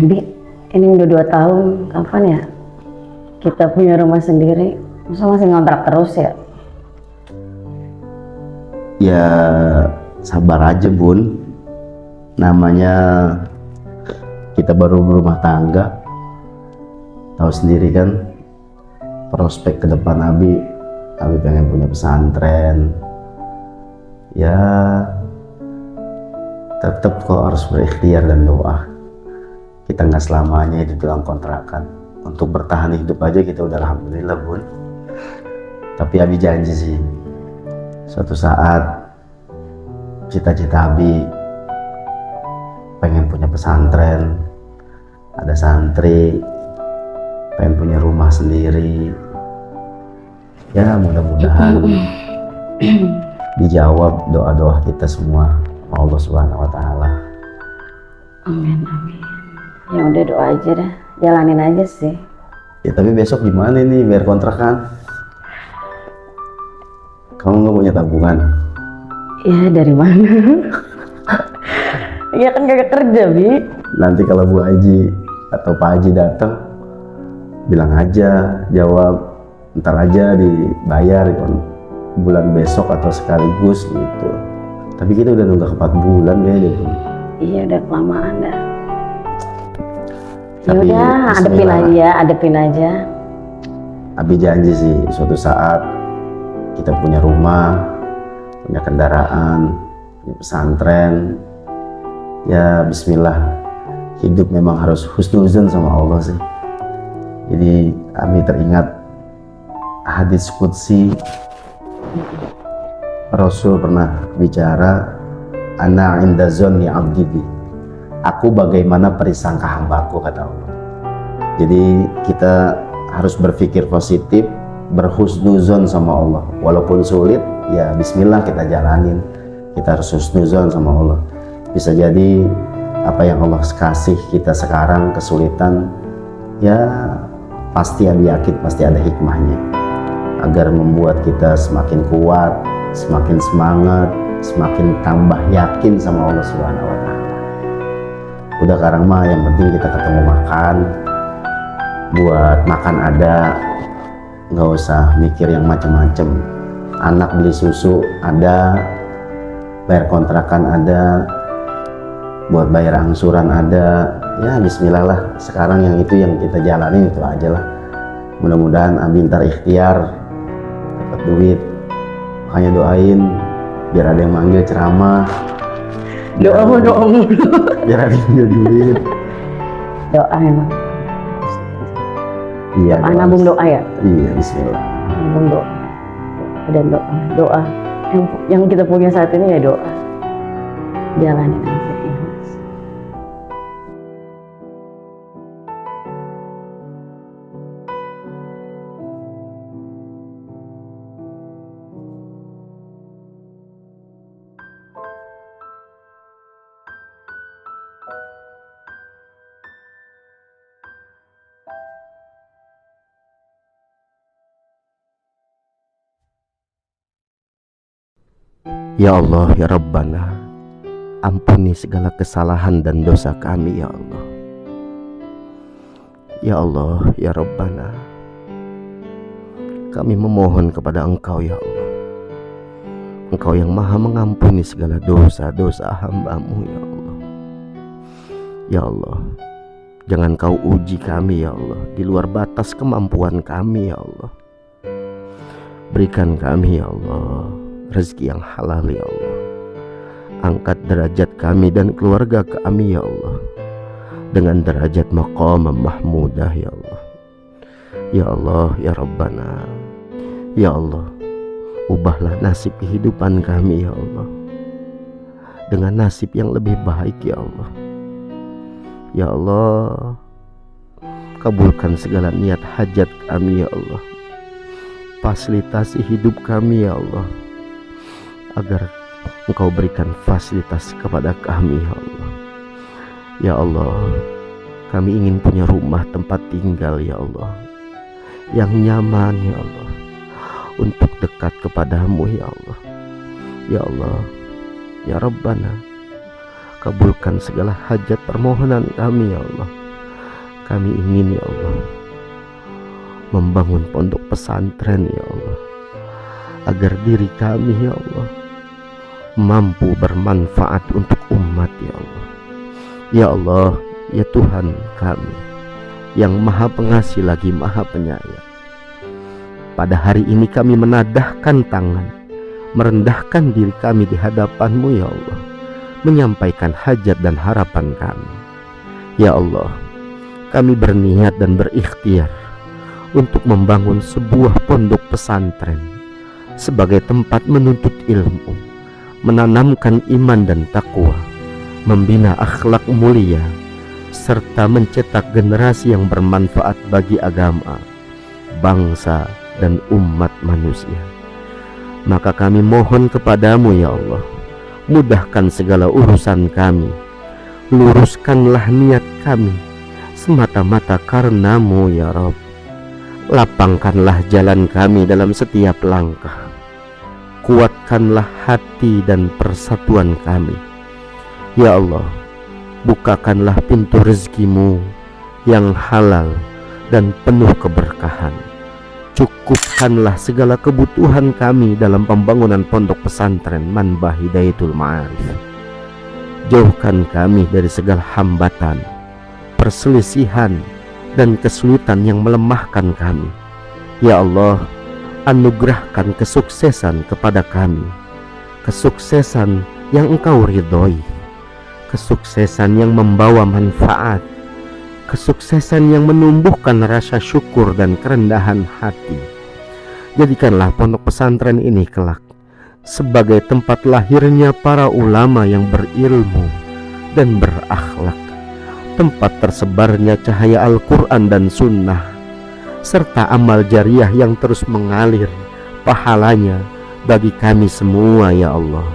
Bi, ini udah 2 tahun, kapan ya kita punya rumah sendiri? Masa masih ngontrak terus ya? Ya sabar aja Bun, namanya kita baru berumah tangga. Tahu sendiri kan prospek ke depan Abi pengen punya pesantren. Ya tetap kok harus berikhtiar dan doa. Kita nggak selamanya hidup dalam kontrakan. Untuk bertahan hidup aja kita udah alhamdulillah Bun. Tapi Abi janji sih, suatu saat cita-cita Abi pengen punya pesantren, ada santri, pengen punya rumah sendiri. Ya mudah-mudahan dijawab doa-doa kita semua sama Allah Subhanahu wa Ta'ala. Amin, amin. Ya udah, doa aja dah, jalanin aja sih. Ya tapi besok gimana nih bayar kontrakan? Kamu nggak punya tabungan? Ya dari mana? Ya kan gak kerja, Bi. Nanti kalau Bu Haji atau Pak Haji datang, bilang aja, jawab ntar aja dibayar bulan besok atau sekaligus gitu. Tapi kita udah nunggak 4 bulan kayaknya deh. Iya udah kelamaan dah. Ya Tapi udah, adepin aja. Abi janji sih suatu saat kita punya rumah, punya kendaraan, punya pesantren. Ya bismillah, hidup memang harus husnuzon sama Allah sih. Jadi Abi teringat hadis qudsi, Rasul pernah bicara, ana inda zonni abdi bi, aku bagaimana perisangka hambaku, kata Allah. Jadi kita harus berpikir positif, berhusnuzon sama Allah. Walaupun sulit, ya bismillah kita jalanin. Kita harus husnuzon sama Allah. Bisa jadi apa yang Allah kasih kita sekarang kesulitan, ya pasti Abi yakin pasti ada hikmahnya, agar membuat kita semakin kuat, semakin semangat, semakin tambah yakin sama Allah Subhanahu wa Ta'ala. Udah sekarang mah yang penting kita ketemu makan, buat makan ada, nggak usah mikir yang macem-macem. Anak beli susu ada, bayar kontrakan ada, buat bayar angsuran ada. Ya bismillah lah, sekarang yang itu yang kita jalanin itu aja lah. Mudah-mudahan Abi ntar ikhtiar dapat duit, makanya doain biar ada yang manggil ceramah, Doa mulu. biar ada yang manggil duit. Doa emang. Iya, Nabung doa ya. iya bismillah. Nabung doa. Dan doa. Yang kita punya saat ini ya doa. Jalanin aja. Ikhlas. Ya Allah, ya Rabbana, ampuni segala kesalahan dan dosa kami ya Allah. Ya Allah, ya Rabbana, kami memohon kepada Engkau ya Allah. Engkau yang maha mengampuni segala dosa-dosa hamba-Mu ya Allah. Ya Allah, jangan Kau uji kami ya Allah di luar batas kemampuan kami ya Allah. Berikan kami ya Allah rezeki yang halal ya Allah. Angkat derajat kami dan keluarga kami ya Allah dengan derajat maqam mahmudah ya Allah. Ya Allah, ya Rabbana, ya Allah, ubahlah nasib kehidupan kami ya Allah dengan nasib yang lebih baik ya Allah. Ya Allah, kabulkan segala niat hajat kami ya Allah. Fasilitasi hidup kami ya Allah, agar Engkau berikan fasilitas kepada kami ya Allah. Ya Allah, kami ingin punya rumah tempat tinggal ya Allah yang nyaman ya Allah, untuk dekat kepadamu ya Allah. Ya Allah, ya Rabbana, kabulkan segala hajat permohonan kami ya Allah. Kami ingin ya Allah membangun pondok pesantren ya Allah, agar diri kami ya Allah mampu bermanfaat untuk umat ya Allah. Ya Allah, ya Tuhan kami yang maha pengasih lagi maha penyayang, pada hari ini kami menadahkan tangan, merendahkan diri kami di hadapan-Mu ya Allah, menyampaikan hajat dan harapan kami. Ya Allah, kami berniat dan berikhtiar untuk membangun sebuah pondok pesantren sebagai tempat menuntut ilmu, menanamkan iman dan takwa, membina akhlak mulia, serta mencetak generasi yang bermanfaat bagi agama, bangsa, dan umat manusia. Maka kami mohon kepadamu ya Allah, mudahkan segala urusan kami, luruskanlah niat kami semata-mata karenamu ya Rabb. Lapangkanlah jalan kami dalam setiap langkah, kuatkanlah hati dan persatuan kami ya Allah. Bukakanlah pintu rezeki-Mu yang halal dan penuh keberkahan. Cukupkanlah segala kebutuhan kami dalam pembangunan pondok pesantren Manbah Hidayatul Ma'arif. Jauhkan kami dari segala hambatan, perselisihan, dan kesulitan yang melemahkan kami. Ya Allah, anugerahkan kesuksesan kepada kami, kesuksesan yang Engkau ridhoi, kesuksesan yang membawa manfaat, kesuksesan yang menumbuhkan rasa syukur dan kerendahan hati. Jadikanlah pondok pesantren ini kelak sebagai tempat lahirnya para ulama yang berilmu dan berakhlak, tempat tersebarnya cahaya Al-Quran dan Sunnah, serta amal jariah yang terus mengalir pahalanya bagi kami semua ya Allah.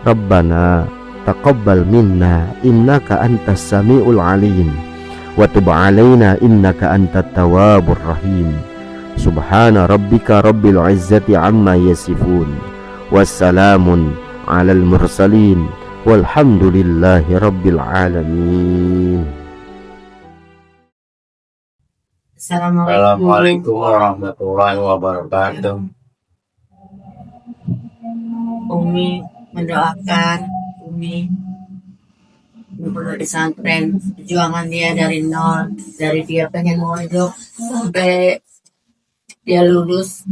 Rabbana taqabbal minna innaka antas sami'ul alim wa tub alaina innaka antat tawwabur rahim. Subhana rabbika rabbil izzati amma yasifun, wassalamun alal mursalin, walhamdulillahi rabbil alamin. Assalamualaikum warahmatullahi wabarakatuh. Umi mendoakan Umi pondok pesantren, perjuangan dia dari nol, dari dia pengen mau hidup sampai dia lulus.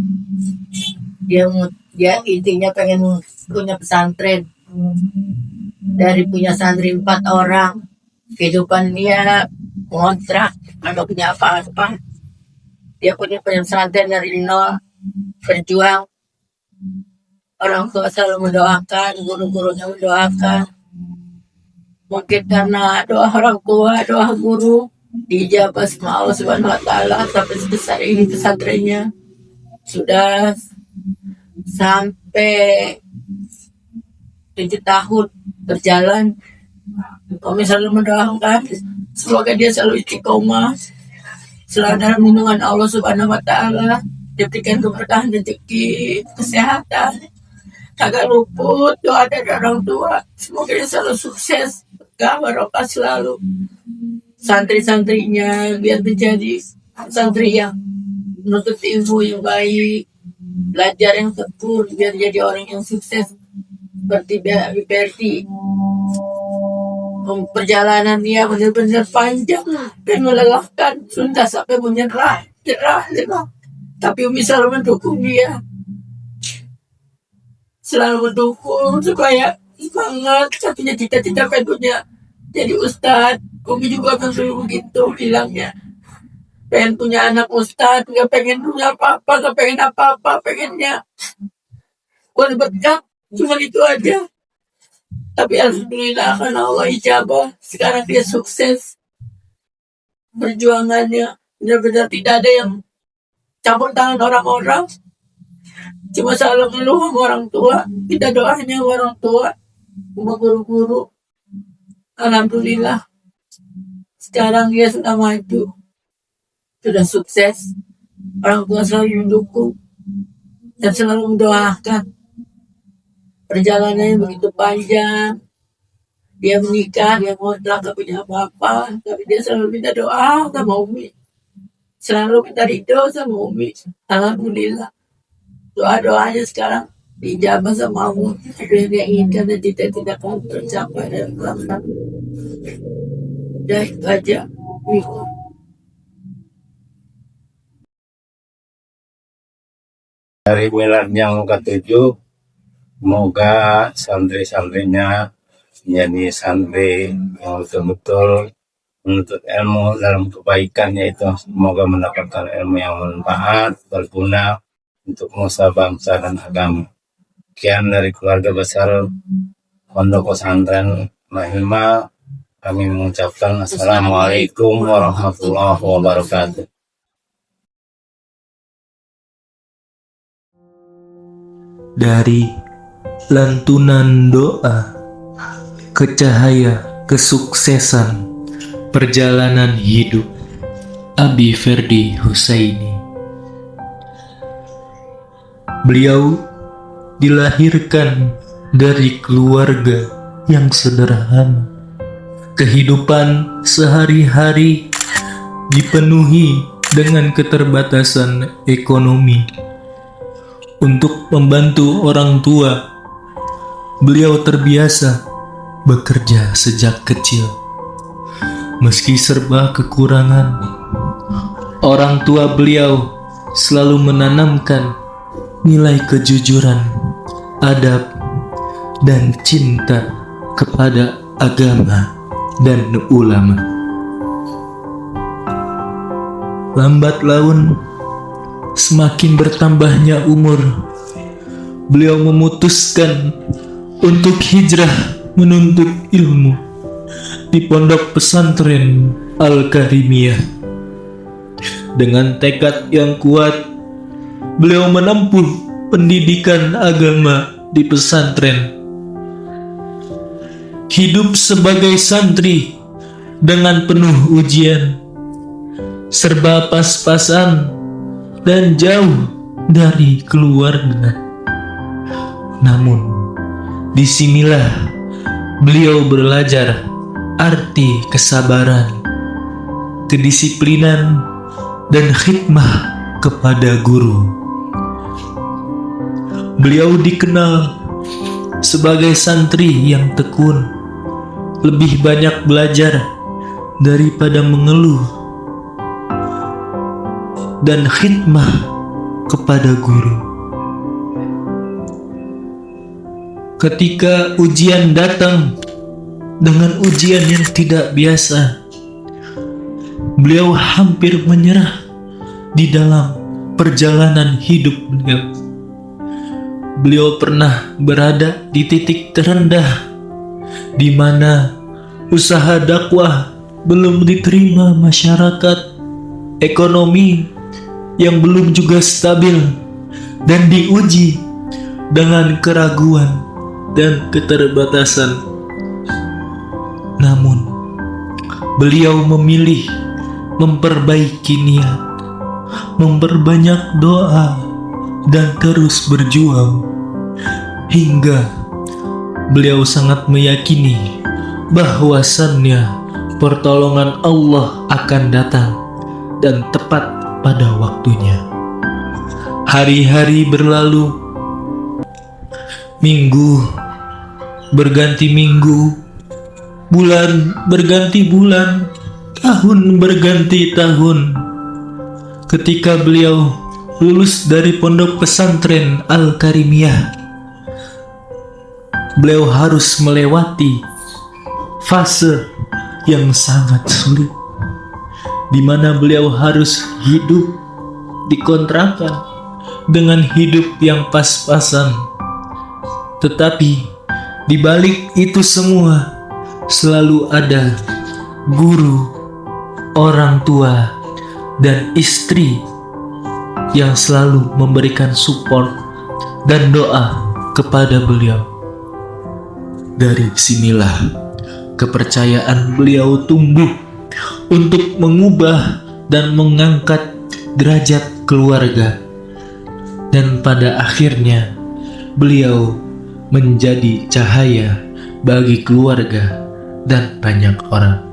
Dia intinya pengen punya pesantren, dari punya santri 4 orang, kehidupan dia kontrak, nggak punya apa-apa. Dia punya pesantren dari nol, berjuang. Orang tua selalu mendoakan, guru-gurunya mendoakan. Mungkin karena doa orang tua, doa guru dijabah sama Allah Subhanahu wa taala sampai sebesar ini pesantrennya. Sudah sampai 7 tahun berjalan. Kami selalu mendoakan semoga dia selalu istiqomah, selalu dalam lindungan Allah Subhanahu wa taala, diberikan keberkahan rezeki, kesehatan, kagak luput doa dari orang tua. Semoga dia selalu sukses, barokah selalu. Santri-santrinya biar menjadi santri yang menuntut ilmu yang baik, belajar yang tekun, biar jadi orang yang sukses seperti Berti. Perjalanan dia benar-benar panjang dan melelahkan, sudah sampai menyerah, nyerah. Tapi Umi selalu mendukung dia, selalu mendukung supaya semangat. Satunya cita-cita pengennya jadi ustadz. Umi juga selalu begitu bilangnya, pengen punya anak ustadz, nggak pengen punya apa-apa, nggak pengen apa-apa, pengennya buat berkah, cuma itu aja. Tapi alhamdulillah karena Allah ijabah, sekarang dia sukses. Perjuangannya benar-benar tidak ada yang campur tangan orang-orang, cuma selalu ngeluh sama orang tua, kita doanya sama orang tua, sama guru-guru. Alhamdulillah sekarang dia sudah maju, sudah sukses. Orang tua selalu mendukung dan selalu mendoakan. Perjalanannya begitu panjang, Dia menikah, dia ngontrak, gak punya apa-apa, tapi dia selalu minta doa sama Umi. Selalu minta ridho sama Umi. Alhamdulillah. Doa-doanya sekarang dijabah sama Allah. Apa yang dia inginkan dan tidak akan tercapai dan terlaksana. Udah itu aja. Dari bulan yang ke-7, semoga santri-santrinya menjadi santri yang betul-betul menuntut ilmu dalam kebaikan, yaitu semoga mendapatkan ilmu yang bermanfaat, berguna untuk nusa bangsa dan agama. Sekian dari keluarga besar Pondok Pesantren Mahima, kami mengucapkan Assalamualaikum warahmatullahi wabarakatuh. Dari lantunan doa ke cahaya kesuksesan perjalanan hidup, Abi Ferdi Husaini. Beliau dilahirkan dari keluarga yang sederhana. Kehidupan sehari-hari dipenuhi dengan keterbatasan ekonomi. Untuk membantu orang tua, beliau terbiasa bekerja sejak kecil. Meski serba kekurangan, orang tua beliau selalu menanamkan nilai kejujuran, adab, dan cinta kepada agama dan ulama. Lambat laun, semakin bertambahnya umur, beliau memutuskan untuk hijrah menuntut ilmu di Pondok Pesantren Al-Karimiyah. Dengan tekad yang kuat, beliau menempuh pendidikan agama di pesantren. Hidup sebagai santri dengan penuh ujian, serba pas-pasan, dan jauh dari keluarga. Namun, disinilah beliau belajar arti kesabaran, kedisiplinan, dan khidmah kepada guru. Beliau dikenal sebagai santri yang tekun, lebih banyak belajar daripada mengeluh, dan khidmah kepada guru. Ketika ujian datang dengan ujian yang tidak biasa, beliau hampir menyerah di dalam perjalanan hidup beliau. Beliau pernah berada di titik terendah di mana usaha dakwah belum diterima masyarakat, ekonomi yang belum juga stabil, dan diuji dengan keraguan dan keterbatasan. Namun, beliau memilih memperbaiki niat, memperbanyak doa, dan terus berjuang, hingga beliau sangat meyakini bahwasannya pertolongan Allah akan datang dan tepat pada waktunya. Hari-hari berlalu, minggu berganti minggu, bulan berganti bulan, tahun berganti tahun. Ketika beliau lulus dari Pondok Pesantren Al-Karimiyah, beliau harus melewati fase yang sangat sulit, di mana beliau harus hidup di kontrakan dengan hidup yang pas-pasan. Tetapi di balik itu semua selalu ada guru, orang tua, dan istri yang selalu memberikan support dan doa kepada beliau. Dari sinilah kepercayaan beliau tumbuh untuk mengubah dan mengangkat derajat keluarga, dan pada akhirnya beliau menjadi cahaya bagi keluarga dan banyak orang.